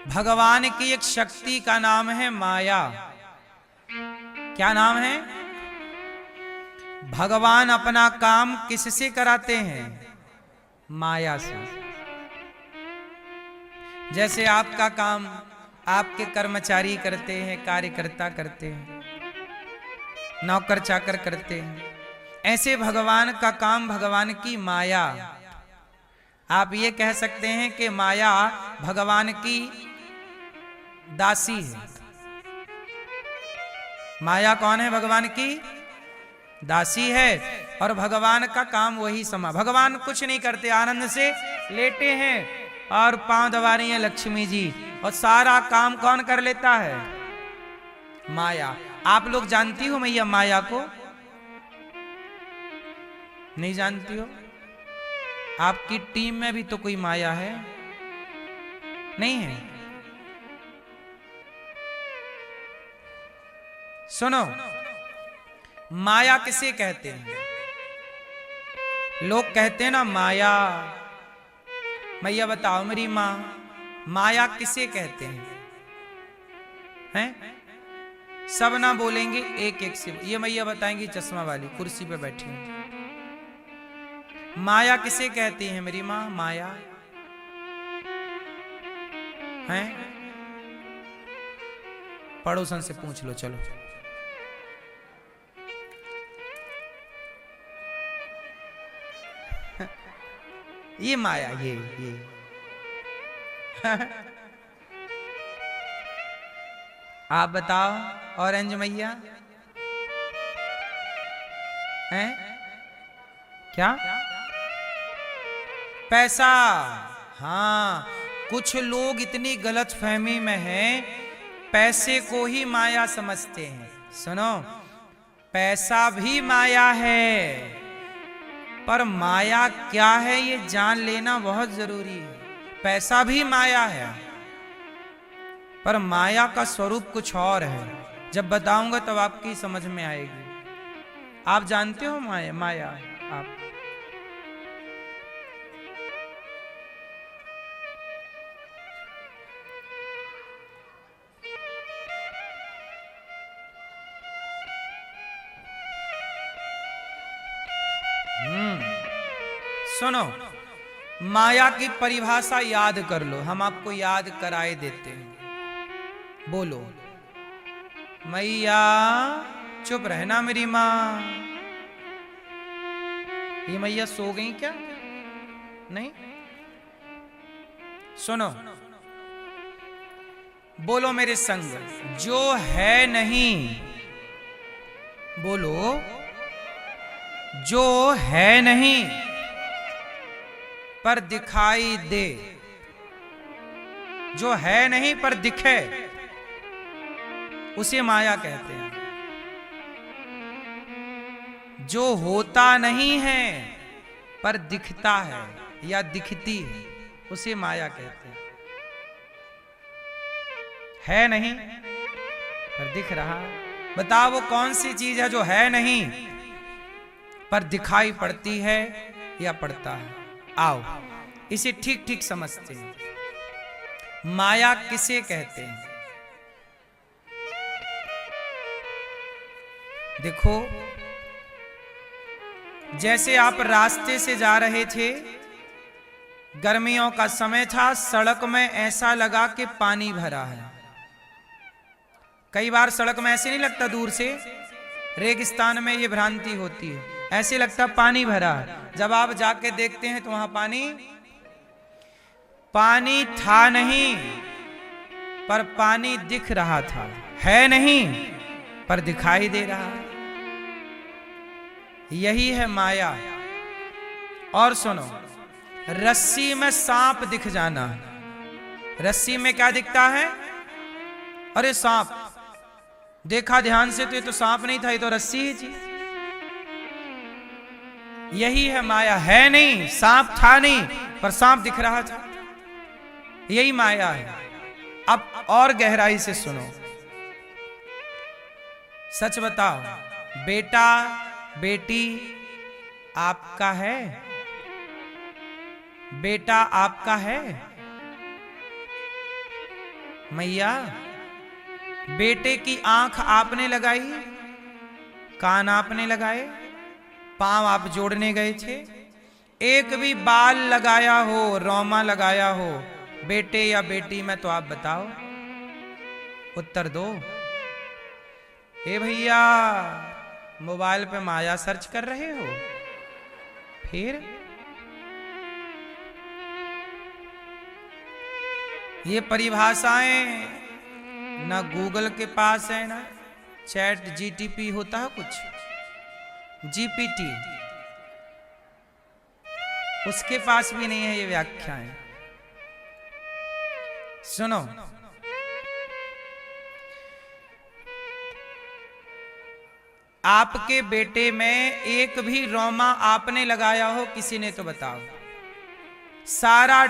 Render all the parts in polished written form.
भगवान की एक शक्ति का नाम है माया। क्या नाम है? भगवान अपना काम किससे कराते हैं? माया से। जैसे आपका काम आपके कर्मचारी करते हैं, कार्यकर्ता करते हैं, नौकर चाकर करते हैं, ऐसे भगवान का काम भगवान की माया। आप ये कह सकते हैं कि माया भगवान की दासी है। माया कौन है? भगवान की दासी है। और भगवान का काम वही भगवान कुछ नहीं करते, आनंद से लेटे हैं और पांव दबा रही है लक्ष्मी जी, और सारा काम कौन कर लेता है? माया। आप लोग जानती हो मैया माया को? नहीं जानती हो? आपकी टीम में भी तो कोई माया है? नहीं है? सुनो, माया किसे कहते हैं? लोग कहते हैं ना माया। मैया बताओ मेरी माँ, माया किसे कहते हैं? हैं? सब ना बोलेंगे, एक एक से। ये मैया बताएंगी चश्मा वाली कुर्सी पे बैठी हूं। माया किसे कहती है मेरी माँ? माया हैं? पड़ोसन से पूछ लो, चलो। ये माया, ये आप बताओ ऑरेंज मैया हैं? क्या? पैसा। हाँ, कुछ लोग इतनी गलत फहमी में हैं, पैसे को ही माया समझते हैं। सुनो, पैसा भी माया है, पर माया क्या है ये जान लेना बहुत जरूरी है। पैसा भी माया है, पर माया का स्वरूप कुछ और है। जब बताऊंगा तब आपकी समझ में आएगी। आप जानते हो माया? माया आप सुनो, माया की परिभाषा याद कर लो, हम आपको याद कराए देते हैं। बोलो मैया। चुप रहना मेरी माँ। ये मैया सो गई क्या? नहीं? सुनो, बोलो मेरे संग, जो है नहीं। बोलो, जो है नहीं पर दिखाई दे। जो है नहीं पर दिखे, उसे माया कहते हैं। जो होता नहीं है पर दिखता है या दिखती है, उसे माया कहते हैं। है नहीं पर दिख रहा। बताओ वो कौन सी चीज है जो है नहीं पर दिखाई पड़ती है या पड़ता है? आओ इसे ठीक ठीक समझते हैं। माया किसे कहते हैं? देखो, जैसे आप रास्ते से जा रहे थे, गर्मियों का समय था, सड़क में ऐसा लगा कि पानी भरा है। कई बार सड़क में ऐसे नहीं लगता, दूर से रेगिस्तान में ये भ्रांति होती है, ऐसे लगता पानी भरा है। जब आप जाके देखते हैं तो वहां पानी था नहीं, पर पानी दिख रहा था। है नहीं पर दिखाई दे रहा है। यही है माया। और सुनो, रस्सी में सांप दिख जाना। रस्सी में क्या दिखता है? अरे सांप। देखा ध्यान से तो ये तो सांप नहीं था, ये तो रस्सी ही थी। यही है माया। है नहीं, सांप था नहीं, पर सांप दिख रहा था। यही माया है। अब और गहराई से सुनो, सच बताओ, बेटा बेटी आपका है? बेटा आपका है? मैया बेटे की आंख आपने लगाई, कान आपने लगाए, पांव आप जोड़ने गए थे, एक भी बाल लगाया हो, रोमा लगाया हो बेटे या बेटी में, तो आप बताओ, उत्तर दो। हे भैया मोबाइल पे माया सर्च कर रहे हो? फिर ये परिभाषाएं ना गूगल के पास है, ना चैट जीटीपी होता है कुछ, जीपीटी, उसके पास भी नहीं है ये व्याख्याएं। सुनो, आपके बेटे में एक भी रोमा आपने लगाया हो किसी ने तो बताओ। सारा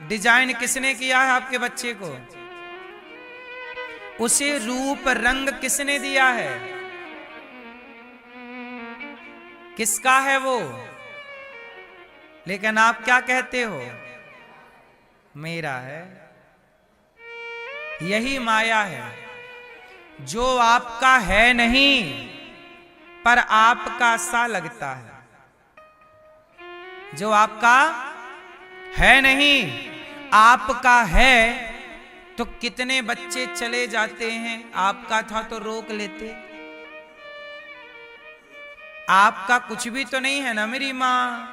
डिजाइन किसने किया है आपके बच्चे को? उसे रूप रंग किसने दिया है? किसका है वो? लेकिन आप क्या कहते हो? मेरा है। यही माया है, जो आपका है नहीं पर आपका सा लगता है। जो आपका है नहीं, आपका है, तो कितने बच्चे चले जाते हैं, आपका था तो रोक लेते। आपका कुछ भी तो नहीं है ना मेरी मां,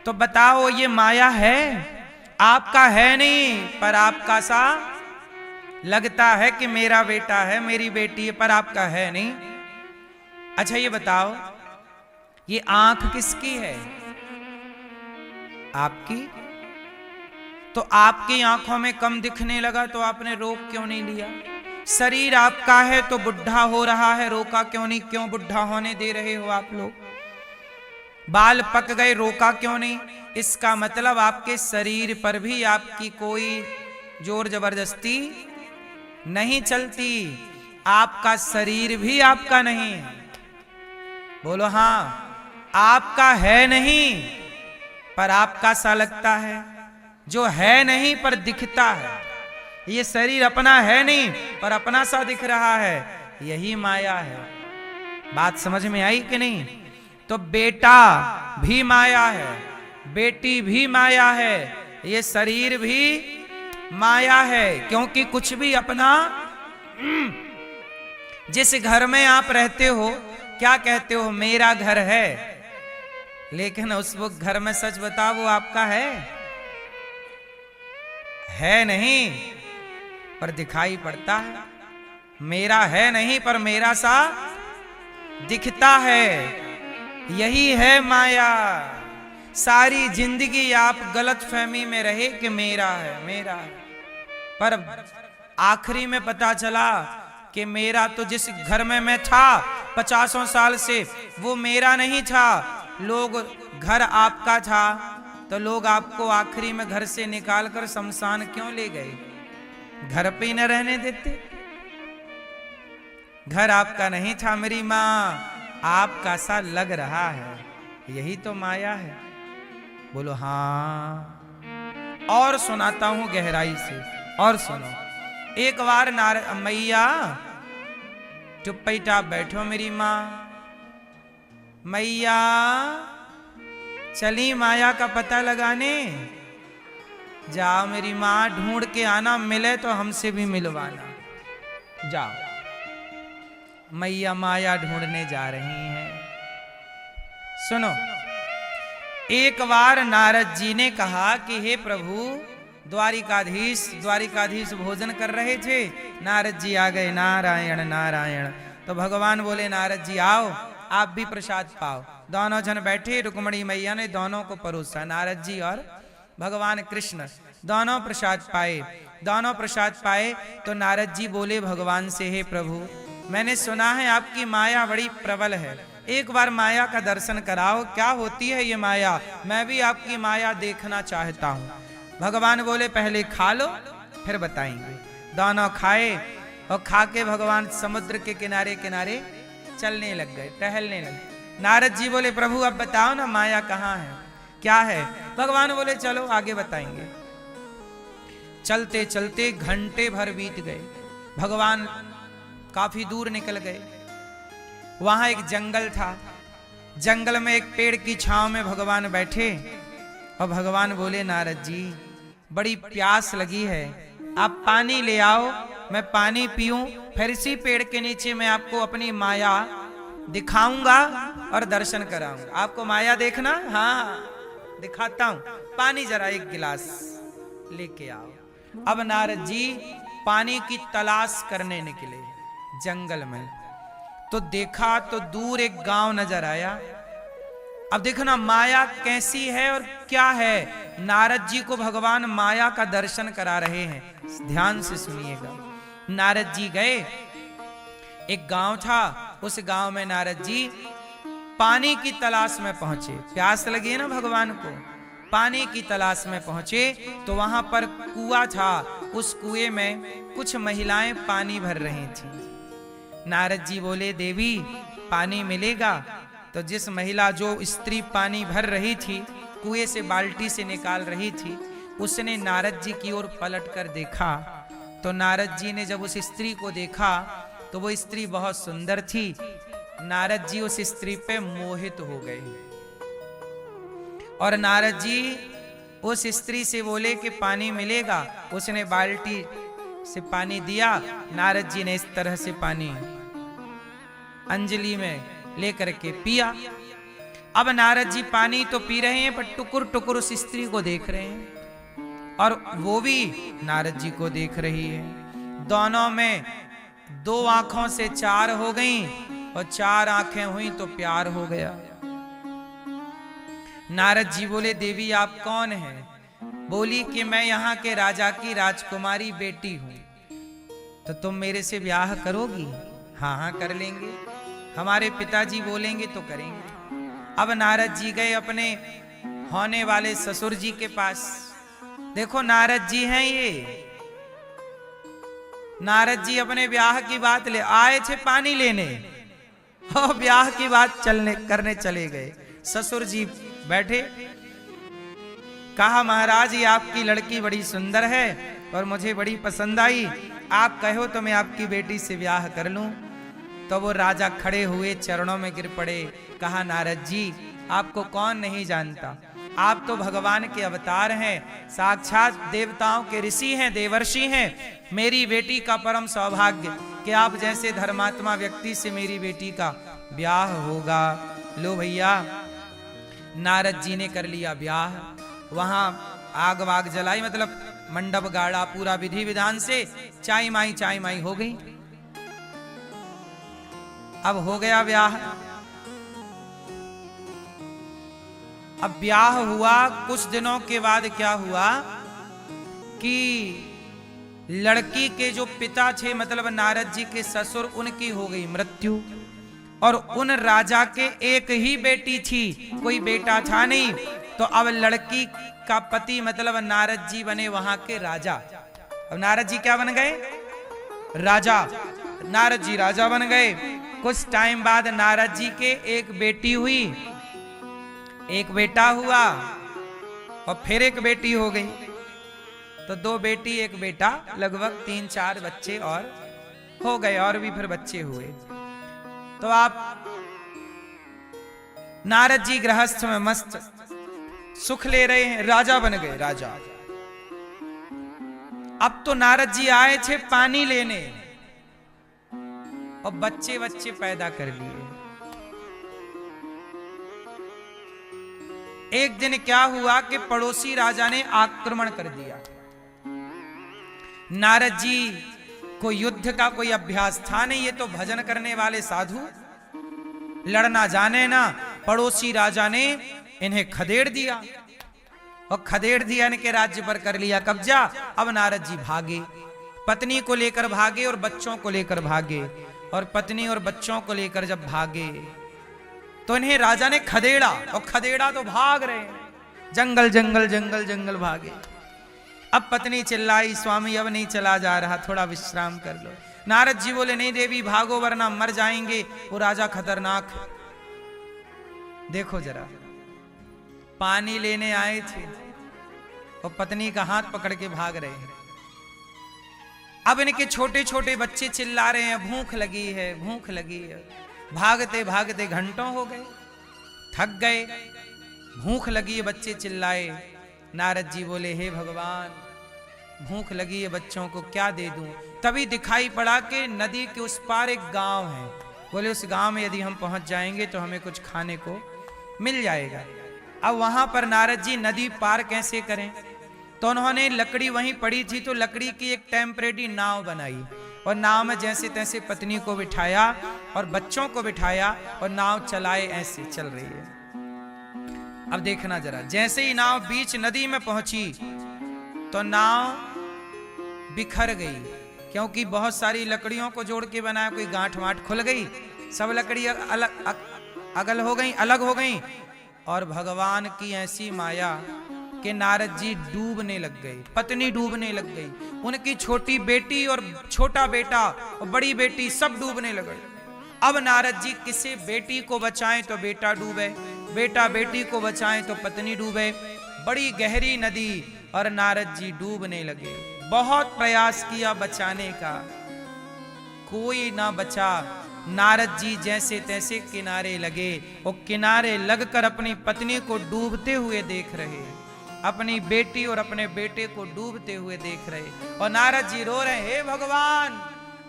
तो बताओ ये माया है? आपका है नहीं पर आपका सा लगता है कि मेरा बेटा है, मेरी बेटी है, पर आपका है नहीं। अच्छा ये बताओ, ये आंख किसकी है? आपकी। तो आपकी आंखों में कम दिखने लगा तो आपने रोक क्यों नहीं लिया? शरीर आपका है तो बुढ़ा हो रहा है, रोका क्यों नहीं? क्यों बुढ़ा होने दे रहे हो आप लोग? बाल पक गए, रोका क्यों नहीं? इसका मतलब आपके शरीर पर भी आपकी कोई जोर जबरदस्ती नहीं चलती। आपका शरीर भी आपका नहीं है। बोलो हाँ, आपका है नहीं पर आपका सा लगता है, जो है नहीं पर दिखता है। ये शरीर अपना है नहीं पर अपना सा दिख रहा है, यही माया है। बात समझ में आई कि नहीं? तो बेटा भी माया है, बेटी भी माया है, ये शरीर भी माया है, क्योंकि कुछ भी अपना। जिस घर में आप रहते हो क्या कहते हो? मेरा घर है। लेकिन उस वो घर में सच बताओ वो आपका है नहीं पर दिखाई पड़ता है। मेरा है नहीं पर मेरा सा दिखता है, यही है माया। सारी जिंदगी आप गलत फहमी में रहे कि मेरा है, मेरा है, पर आखिरी में पता चला कि मेरा तो जिस घर में मैं था 50 साल से वो मेरा नहीं था। लोग, घर आपका था तो लोग आपको आखिरी में घर से निकालकर शमशान क्यों ले गए? घर पे ही न रहने देते? घर आपका नहीं था मेरी मां, आपका सा लग रहा है, यही तो माया है। बोलो हाँ। और सुनाता हूं गहराई से, और सुनो। एक बार मैया चुपचाप बैठो मेरी मां। मैया चली माया का पता लगाने। जाओ मेरी मां, ढूंढ के आना, मिले तो हमसे भी मिलवाना। जाओ। मैया माया ढूंढने जा रही हैं। सुनो, एक बार नारद जी ने कहा कि हे प्रभु, द्वारिकाधीश भोजन कर रहे थे, नारद जी आ गए। नारायण नारायण। तो भगवान बोले नारद जी आओ, आप भी प्रसाद पाओ। दोनों जन बैठे, रुक्मणी मैया ने दोनों को परोसा, नारद जी और भगवान कृष्ण दोनों प्रसाद पाए। दोनों प्रसाद पाए तो नारद जी बोले भगवान से, हे प्रभु, मैंने सुना है आपकी माया बड़ी प्रबल है, एक बार माया का दर्शन कराओ, क्या होती है ये माया, मैं भी आपकी माया देखना चाहता हूँ। भगवान बोले पहले खा लो फिर बताएंगे। दोनों खाए और खा के भगवान समुद्र के किनारे किनारे चलने लग गए, टहलने लगे। नारद जी बोले प्रभु अब बताओ ना माया कहाँ है, क्या है? भगवान बोले चलो आगे बताएंगे। चलते चलते घंटे भर बीत गए। भगवान काफी दूर निकल गए। वहां एक जंगल था। जंगल में एक पेड़ की छांव में भगवान बैठे और भगवान बोले, नारद जी बड़ी प्यास लगी है, आप पानी ले आओ, मैं पानी पीऊं, फिर इसी पेड़ के नीचे मैं आपको अपनी माया दिखाऊंगा और दर्शन कराऊंगा। आपको माया देखना? हाँ दिखाता हूं, पानी जरा एक गिलास लेके आओ। अब नारद जी पानी की तलाश करने निकले जंगल में। तो देखा तो दूर एक गांव नजर आया। अब देखो ना माया कैसी है और क्या है। नारद जी को भगवान माया का दर्शन करा रहे हैं। ध्यान से सुनिएगा। नारद जी गए, एक गांव था, उस गांव में नारद जी पानी की तलाश में पहुंचे। प्यास लगी है ना भगवान को, पानी की तलाश में पहुंचे तो वहां पर कुआं था। उस कुएं में कुछ महिलाएं पानी भर रही थी। नारद जी बोले, देवी पानी मिलेगा? तो जिस महिला, जो स्त्री पानी भर रही थी, कुएं से बाल्टी से निकाल रही थी, उसने नारद जी की ओर पलट कर देखा। तो नारद जी ने जब उस स्त्री को देखा तो वो स्त्री बहुत सुंदर थी। नारद जी उस स्त्री पे मोहित हो गए और नारद जी उस स्त्री से बोले कि पानी मिलेगा। उसने बाल्टी से पानी दिया। नारद जी ने इस तरह से पानी अंजलि में लेकर के पिया। अब नारद जी पानी तो पी रहे हैं पर टुकुर टुकुर उस स्त्री को देख रहे हैं और वो भी नारद जी को देख रही है। दोनों में 2 आंखों से 4 हो गई और 4 आंखें हुई तो प्यार हो गया। नारद जी बोले, देवी आप कौन हैं? बोली कि मैं यहाँ के राजा की राजकुमारी बेटी हूं। तो तुम मेरे से ब्याह करोगी? हाँ हाँ कर लेंगे, हमारे पिताजी बोलेंगे तो करेंगे। अब नारद जी गए अपने होने वाले ससुर जी के पास। देखो नारद जी हैं ये। नारद जी अपने ब्याह की बात ले आए थे पानी लेने और ब्याह की बात करने चले गए। ससुर जी बैठे, कहा महाराज ये आपकी लड़की बड़ी सुंदर है और मुझे बड़ी पसंद आई, आप कहो तो मैं आपकी बेटी से ब्याह कर लूं। तो वो राजा खड़े हुए चरणों में गिर पड़े। कहा नारद जी आपको कौन नहीं जानता, आप तो भगवान के अवतार हैं, साक्षात देवताओं के ऋषि हैं, देवर्षि हैं। मेरी बेटी का परम सौभाग्य कि आप जैसे धर्मात्मा व्यक्ति से मेरी बेटी का ब्याह होगा। लो भैया, नारद जी ने कर लिया ब्याह। वहां आग वाग जलाई, मतलब मंडप गाड़ा, पूरा विधि विधान से चाई माई हो गई। अब हो गया ब्याह। अब ब्याह हुआ, कुछ दिनों के बाद क्या हुआ कि लड़की के जो पिता थे, मतलब नारद जी के ससुर, उनकी हो गई मृत्यु और उन राजा के एक ही बेटी थी, कोई बेटा था नहीं। तो अब लड़की का पति मतलब नारद जी बने वहां के राजा। अब नारद जी क्या बन गए? राजा। नारद जी राजा बन गए। कुछ टाइम बाद नारद जी के एक बेटी हुई, एक बेटा हुआ और फिर एक बेटी हो गई। तो 2 बेटी 1 बेटा, लगभग 3-4 बच्चे और हो गए, और भी फिर बच्चे हुए। तो आप नारद जी गृहस्थ में मस्त सुख ले रहे हैं, राजा बन गए राजा। अब तो नारद जी आए थे पानी लेने और बच्चे पैदा कर लिए। एक दिन क्या हुआ कि पड़ोसी राजा ने आक्रमण कर दिया। नारद जी को युद्ध का कोई अभ्यास था नहीं, ये तो भजन करने वाले साधु, लड़ना जाने ना। पड़ोसी राजा ने इन्हें खदेड़ दिया और खदेड़ दिया, इनके राज्य पर कर लिया कब्जा। अब नारद जी भागे, पत्नी को लेकर भागे और बच्चों को लेकर भागे। और पत्नी और बच्चों को लेकर जब भागे तो इन्हें राजा ने खदेड़ा, और खदेड़ा तो भाग रहे, जंगल जंगल जंगल जंगल भागे। अब पत्नी चिल्लाई, स्वामी अब नहीं चला जा रहा, थोड़ा विश्राम कर लो। नारद जी बोले, नहीं देवी भागो वरना मर जाएंगे, वो राजा खतरनाक है। देखो जरा, पानी लेने आए थे और पत्नी का हाथ पकड़ के भाग रहे हैं। अब इनके छोटे छोटे बच्चे चिल्ला रहे हैं, भूख लगी है, भूख लगी है। भागते भागते घंटों हो गए, थक गए, भूख लगी है, बच्चे चिल्लाए। नारद जी बोले, हे भगवान, भूख लगी है, बच्चों को क्या दे दूं? तभी दिखाई पड़ा कि नदी के उस पार एक गांव है। बोले, उस गांव में यदि हम पहुंच जाएंगे तो हमें कुछ खाने को मिल जाएगा। अब वहां पर नारद जी नदी पार कैसे करें? तो उन्होंने लकड़ी वहीं पड़ी थी, तो लकड़ी की एक टेम्परेरी नाव बनाई और नाव में जैसे तैसे पत्नी को बिठाया और बच्चों को बिठाया और नाव चलाए, ऐसे चल रही है। अब देखना जरा, जैसे ही नाव बीच नदी में पहुंची तो नाव बिखर गई, क्योंकि बहुत सारी लकड़ियों को जोड़ के बनाया, कोई गांठ वाठ खुल गई, सब लकड़ी अलग हो गई। और भगवान की ऐसी माया कि नारद जी डूबने लग गए, पत्नी डूबने लग गई, उनकी छोटी बेटी और छोटा बेटा और बड़ी बेटी सब डूबने लगे। अब नारद जी किसी बेटी को बचाएं तो बेटा डूबे, बेटा बेटी को बचाएं तो पत्नी डूबे। बड़ी गहरी नदी और नारद जी डूबने लगे। बहुत प्रयास किया बचाने का, कोई ना बचा। नारद जी जैसे तैसे किनारे लगे और किनारे लगकर अपनी पत्नी को डूबते हुए देख रहे, अपनी बेटी और अपने बेटे को डूबते हुए देख रहे। और नारद जी रो रहे, हे भगवान,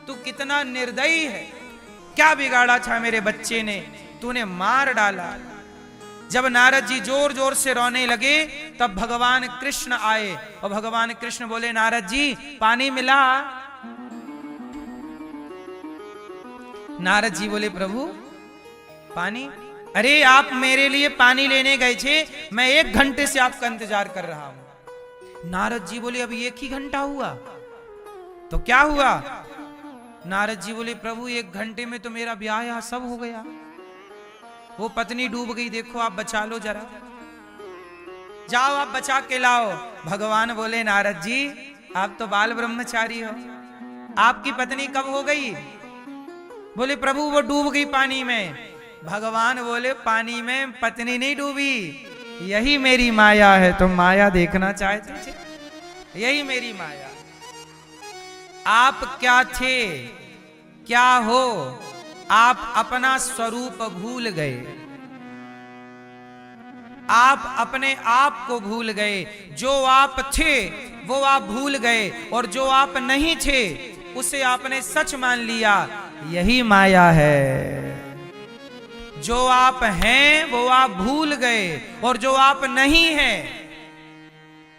तू कितना निर्दयी है, क्या बिगाड़ा था मेरे बच्चे ने, तूने मार डाला। जब नारद जी जोर जोर से रोने लगे तब भगवान कृष्ण आए और भगवान कृष्ण बोले, नारद जी पानी मिला? नारद जी बोले, प्रभु पानी? अरे आप मेरे लिए पानी लेने गए थे, मैं 1 घंटे से आपका इंतजार कर रहा हूं। नारद जी बोले, अभी 1 ही घंटा हुआ तो क्या हुआ? नारद जी बोले, प्रभु 1 घंटे में तो मेरा ब्याह यहाँ सब हो गया, वो पत्नी डूब गई, देखो आप बचा लो जरा, जाओ आप बचा के लाओ। भगवान बोले, नारद जी आप तो बाल ब्रह्मचारी हो, आपकी पत्नी कब हो गई? बोले, प्रभु वो डूब गई पानी में। भगवान बोले, पानी में पत्नी नहीं डूबी, यही मेरी माया है। तुम माया देखना चाहते थे, यही मेरी माया। आप क्या थे, क्या हो? आप अपना स्वरूप भूल गए, आप अपने आप को भूल गए। जो आप थे वो आप भूल गए और जो आप नहीं थे उसे आपने सच मान लिया, यही माया है। जो आप हैं वो आप भूल गए और जो आप नहीं हैं,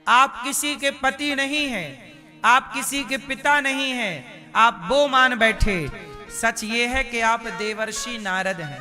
आप किसी के पति नहीं हैं, आप किसी के पिता नहीं हैं, आप वो मान बैठे। सच ये है कि आप देवर्षि नारद हैं,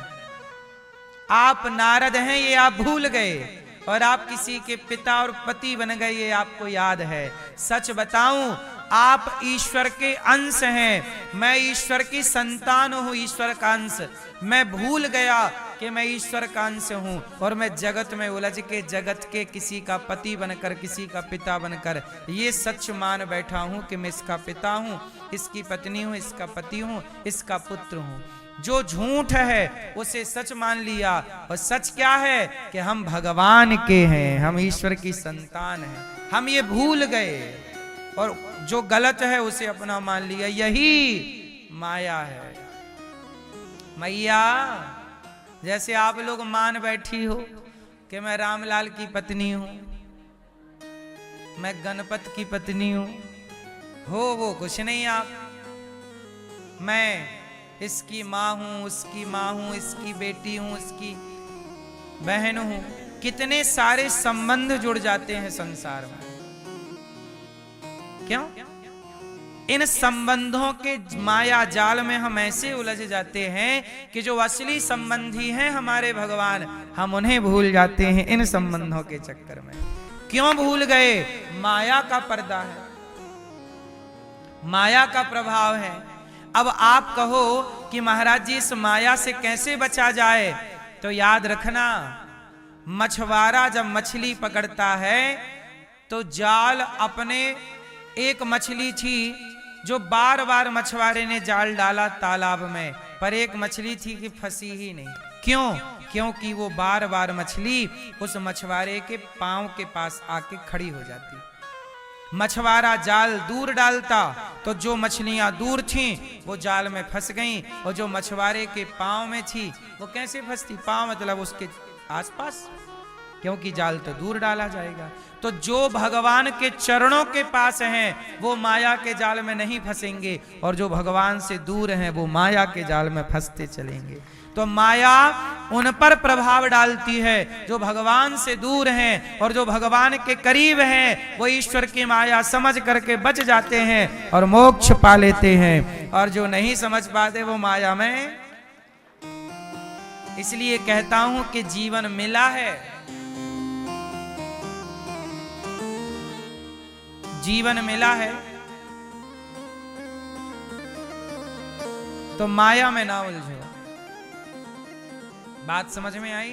आप नारद हैं ये आप भूल गए और आप किसी के पिता और पति बन गए ये आपको याद है। सच बताऊं, आप ईश्वर के अंश हैं, मैं ईश्वर की संतान हूं, ईश्वर का अंश। मैं भूल गया कि मैं ईश्वर का अंश हूं और मैं जगत में उलझ के जगत के किसी का पति बनकर, किसी का पिता बनकर ये सच मान बैठा हूं कि मैं इसका पिता हूं, इसकी पत्नी हूं, इसका पति हूं, इसका पुत्र हूं। जो झूठ है उसे सच मान लिया और सच क्या है कि हम भगवान के हैं, हम ईश्वर की संतान हैं। हम ये भूल गए और जो गलत है उसे अपना मान लिया, यही माया है। मैया जैसे आप लोग मान बैठी हो कि मैं रामलाल की पत्नी हूं, मैं गणपत की पत्नी हूं, हो वो कुछ नहीं आप। मैं इसकी माँ हूं, उसकी माँ हूं, इसकी बेटी हूं, इसकी बहन हूं। कितने सारे संबंध जुड़ जाते हैं संसार में, क्यों? इन संबंधों के माया जाल में हम ऐसे उलझ जाते हैं कि जो असली संबंधी हैं हमारे भगवान, हम उन्हें भूल जाते हैं इन संबंधों के चक्कर में। क्यों भूल गए? माया का पर्दा है, माया का प्रभाव है। अब आप कहो कि महाराज जी इस माया से कैसे बचा जाए, तो याद रखना, मछुआरा जब मछली पकड़ता है तो जाल अपने, एक मछली थी जो बार बार मछुआरे ने जाल डाला तालाब में, पर एक मछली थी कि फंसी ही नहीं। क्यों? क्योंकि वो बार बार मछली उस मछुआरे के पांव के पास आके खड़ी हो जाती। मछुआरा जाल दूर डालता, तो जो मछलियां दूर थीं वो जाल में फंस गईं, और जो मछुआरे के पांव में थी वो कैसे फंसती? पांव मतलब उसके आसपास, क्योंकि जाल तो दूर डाला जाएगा। तो जो भगवान के चरणों के पास हैं वो माया के जाल में नहीं फंसेंगे, और जो भगवान से दूर हैं वो माया के जाल में फंसते चलेंगे। तो माया उन पर प्रभाव डालती है जो भगवान से दूर हैं, और जो भगवान के करीब हैं वो ईश्वर की माया समझ करके बच जाते हैं और मोक्ष पा लेते हैं, और जो नहीं समझ पाते वो माया में। इसलिए कहता हूं कि जीवन मिला है, जीवन मिला है तो माया में ना उलझो। बात समझ में आई?